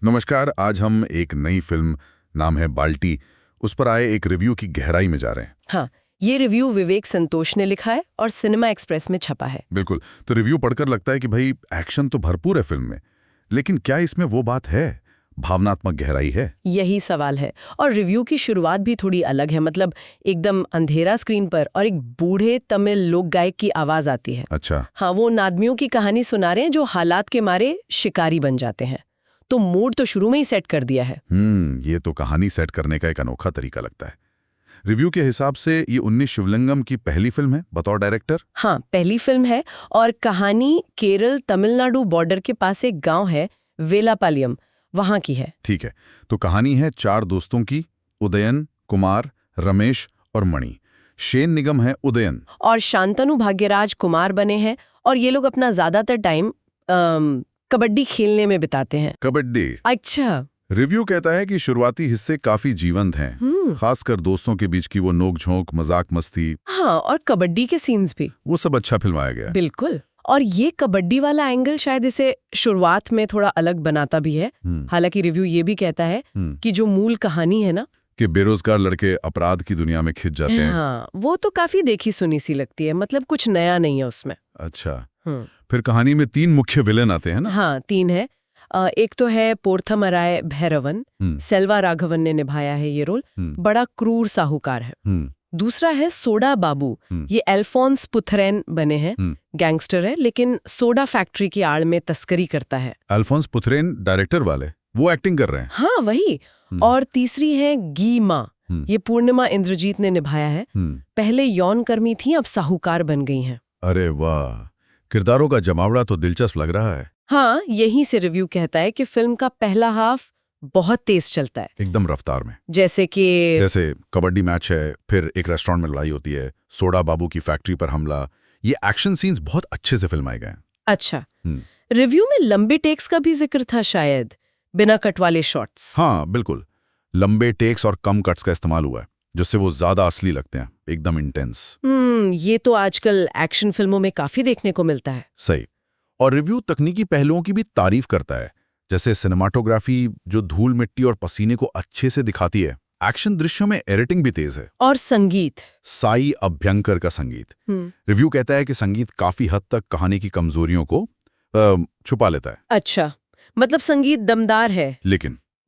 नमस्कार। आज हम एक नई फिल्म, नाम है बाल्टी, उस पर आए एक रिव्यू की गहराई में जा रहे हैं। हाँ, ये रिव्यू विवेक संतोष ने लिखा है और सिनेमा एक्सप्रेस में छपा है। बिल्कुल। तो रिव्यू पढ़कर लगता है कि भाई एक्शन तो भरपूर है फिल्म में, लेकिन क्या इसमें वो बात है, भावनात्मक गहराई है? यही सवाल है। और रिव्यू की शुरुआत भी थोड़ी अलग है। मतलब एकदम अंधेरा स्क्रीन पर और एक बूढ़े तमिल लोक गायक की आवाज आती है। अच्छा। हाँ, वो उन आदमियों की कहानी सुना रहे हैं जो हालात के मारे शिकारी बन जाते हैं। तो मूड तो शुरू में ही सेट कर दिया है। ये तो कहानी सेट करने का एक अनोखा तरीका लगता है। रिव्यू के हिसाब से ये 19 शिवलिंगम की पहली फिल्म है बतौर डायरेक्टर। हाँ, पहली फिल्म है और कहानी केरल तमिलनाडु बॉर्डर के पास एक गांव है वेलापालियम, वहां की है। ठीक है। तो कहानी है 4 दोस्तों की, उदयन, कुमार, रमेश और मणि। शेन निगम है उदयन और शांतनु भाग्यराज कुमार बने हैं और ये लोग अपना ज्यादातर टाइम कबड्डी खेलने में बिताते हैं। कबड्डी। अच्छा। रिव्यू कहता है कि शुरुआती हिस्से काफी जीवंत हैं, खासकर दोस्तों के बीच की वो नोक-झोंक, मजाक मस्ती। हाँ, और कबड्डी के सीन्स भी। वो सब अच्छा फिल्माया गया है। बिल्कुल। और ये कबड्डी वाला एंगल शायद इसे शुरुआत में थोड़ा अलग बनाता भी है। हालांकि रिव्यू ये भी कहता है कि जो मूल कहानी है ना, कि बेरोजगार लड़के अपराध की दुनिया में खिंच जाते हैं। हाँ, वो तो काफी देखी सुनी सी लगती है। मतलब कुछ नया नहीं है उसमें। अच्छा। फिर कहानी में 3 मुख्य विलेन आते हैं ना? हाँ, 3 है। एक तो है पोर्थमराय भैरवन, सेल्वा राघवन ने निभाया है ये रोल। बड़ा क्रूर साहूकार है। दूसरा है सोडा बाबू, ये अल्फोंस पुथरेन बने हैं। गैंगस्टर है लेकिन सोडा फैक्ट्री की आड़ में तस्करी करता है। अल्फोंस पुथरेन डायरेक्टर वाले, वो एक्टिंग कर रहे हैं। हाँ, वही। और तीसरी है गीमा, ये पूर्णिमा इंद्रजीत ने निभाया है। पहले यौन कर्मी थी, अब साहूकार बन गई हैं। अरे वाह, किरदारों का जमावड़ा तो दिलचस्प लग रहा है। हाँ, यहीं से रिव्यू कहता है कि फिल्म का पहला हाफ बहुत तेज चलता है, एकदम रफ्तार में। जैसे कबड्डी मैच है, फिर एक रेस्टोरेंट में लड़ाई होती है, सोडा बाबू की फैक्ट्री पर हमला। ये एक्शन सीन्स बहुत अच्छे से फिल्माए गए हैं। अच्छा। रिव्यू में लंबे टेक्स का भी जिक्र था शायद, बिना कट वाले शॉट्स। हाँ बिल्कुल, लंबे टेक्स और कम कट्स का इस्तेमाल हुआ है, जिससे वो ज्यादा असली लगते हैं, एकदम इंटेंस। ये तो आजकल एक्शन फिल्मों में काफी देखने को मिलता है। सही। और रिव्यू तकनीकी पहलुओं की भी तारीफ करता है, जैसे सिनेमाटोग्राफी जो धूल मिट्टी और पसीने को अच्छे से दिखाती है। एक्शन दृश्यों में एडिटिंग भी तेज है। और संगीत, साई अभ्यंकर का संगीत। रिव्यू कहता है कि संगीत काफी हद तक कहानी की कमजोरियों को छुपा लेता है। अच्छा, मतलब संगीत दमदार है,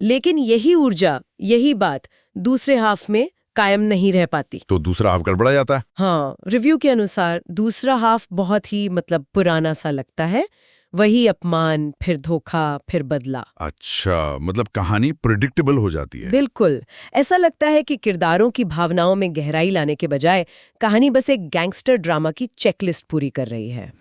लेकिन यही ऊर्जा, यही बात दूसरे हाफ में कायम नहीं रह पाती। तो दूसरा हाफ गड़बड़ा जाता है। हाँ, रिव्यू के अनुसार दूसरा हाफ बहुत ही पुराना सा लगता है। वही अपमान, फिर धोखा, फिर बदला। अच्छा, मतलब कहानी प्रिडिक्टेबल हो जाती है। बिल्कुल। ऐसा लगता है कि किरदारों की भावनाओं में गहराई लाने के बजाय कहानी बस एक गैंगस्टर ड्रामा की चेकलिस्ट पूरी कर रही है।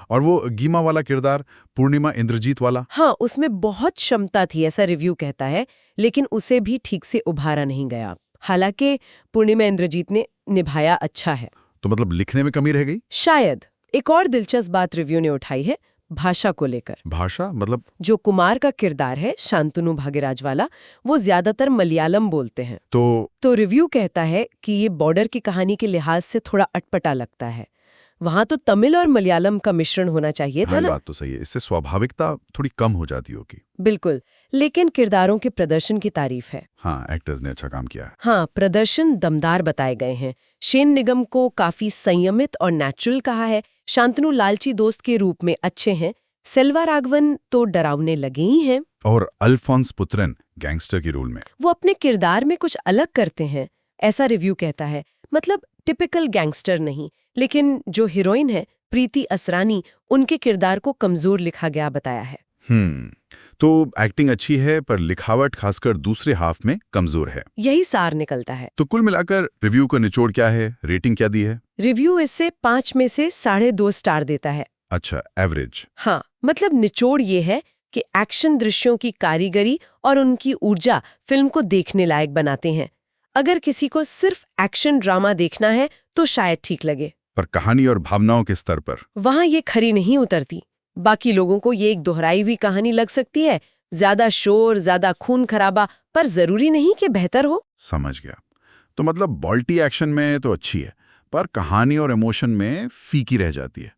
और वो गीमा वाला किरदार, पूर्णिमा इंद्रजीत वाला, हाँ, उसमें बहुत क्षमता थी ऐसा रिव्यू कहता है, लेकिन उसे भी ठीक से उभारा नहीं गया। हालांकि पूर्णिमा इंद्रजीत ने निभाया अच्छा है। तो मतलब लिखने में कमी रह गई शायद। एक और दिलचस्प बात रिव्यू ने उठाई है भाषा को लेकर। भाषा मतलब? जो कुमार का किरदार है शांतनु भाग्यराज वाला, वो ज्यादातर मलयालम बोलते हैं। तो रिव्यू कहता है कि ये बॉर्डर की कहानी के लिहाज से थोड़ा अटपटा लगता है। वहां तो तमिल और मलयालम का मिश्रण होना चाहिए था ना? बात तो सही है, इससे स्वाभाविकता थोड़ी कम हो जाती होगी। बिल्कुल। लेकिन किरदारों के प्रदर्शन की तारीफ है। हाँ, एक्टर्स ने अच्छा काम किया है। हाँ, प्रदर्शन दमदार बताए गए हैं। शेन निगम को काफी संयमित और नेचुरल कहा है। शांतनु लालची दोस्त के रूप में अच्छे हैं। सेल्वा राघवन तो डरावने लगे ही हैं। और अल्फोंस पुथरेन गैंगस्टर की रोल में वो अपने किरदार में कुछ अलग करते हैं, ऐसा रिव्यू कहता है। मतलब टिपिकल गैंगस्टर नहीं, लेकिन जो हीरोइन है प्रीति असरानी, उनके किरदार को कमजोर लिखा गया बताया है। तो एक्टिंग अच्छी है पर लिखावट खासकर दूसरे हाफ में कमजोर है, यही सार निकलता है। तो कुल मिलाकर रिव्यू का निचोड़ क्या है, रेटिंग क्या दी है? रिव्यू इससे 5 में से 2.5 स्टार देता है। अच्छा, एवरेज। हाँ, मतलब निचोड़ ये है कि एक्शन दृश्यों की कारीगरी और उनकी ऊर्जा फिल्म को देखने लायक बनाते हैं। अगर किसी को सिर्फ एक्शन ड्रामा देखना है तो शायद ठीक लगे, पर कहानी और भावनाओं के स्तर पर वहां ये खरी नहीं उतरती। बाकी लोगों को ये एक दोहराई हुई कहानी लग सकती है, ज्यादा शोर, ज्यादा खून खराबा, पर जरूरी नहीं कि बेहतर हो। समझ गया। तो मतलब बाल्टी एक्शन में तो अच्छी है, पर कहानी और इमोशन में फीकी रह जाती है।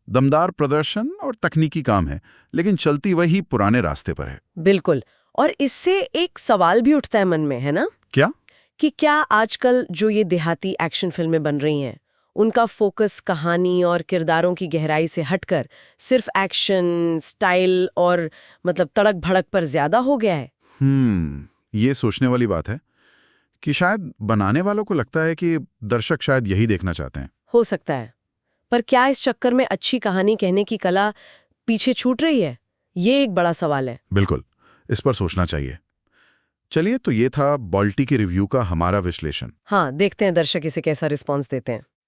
दमदार प्रदर्शन और तकनीकी काम है, लेकिन चलती वही पुराने रास्ते पर है। बिल्कुल। और इससे एक सवाल भी उठता है मन में, है ना? क्या? कि क्या आजकल जो ये देहाती एक्शन फिल्में बन रही हैं, उनका फोकस कहानी और किरदारों की गहराई से हटकर सिर्फ एक्शन, स्टाइल और मतलब तड़क भड़क पर ज्यादा हो गया है? ये सोचने वाली बात है कि शायद बनाने वालों को लगता है कि दर्शक शायद यही देखना चाहते हैं। हो सकता है। पर क्या इस चक्कर में अच्छी कहानी कहने की कला पीछे छूट रही है? ये एक बड़ा सवाल है। बिल्कुल, इस पर सोचना चाहिए। चलिए, तो ये था बॉल्टी के रिव्यू का हमारा विश्लेषण। हाँ, देखते हैं दर्शक इसे कैसा रिस्पॉन्स देते हैं।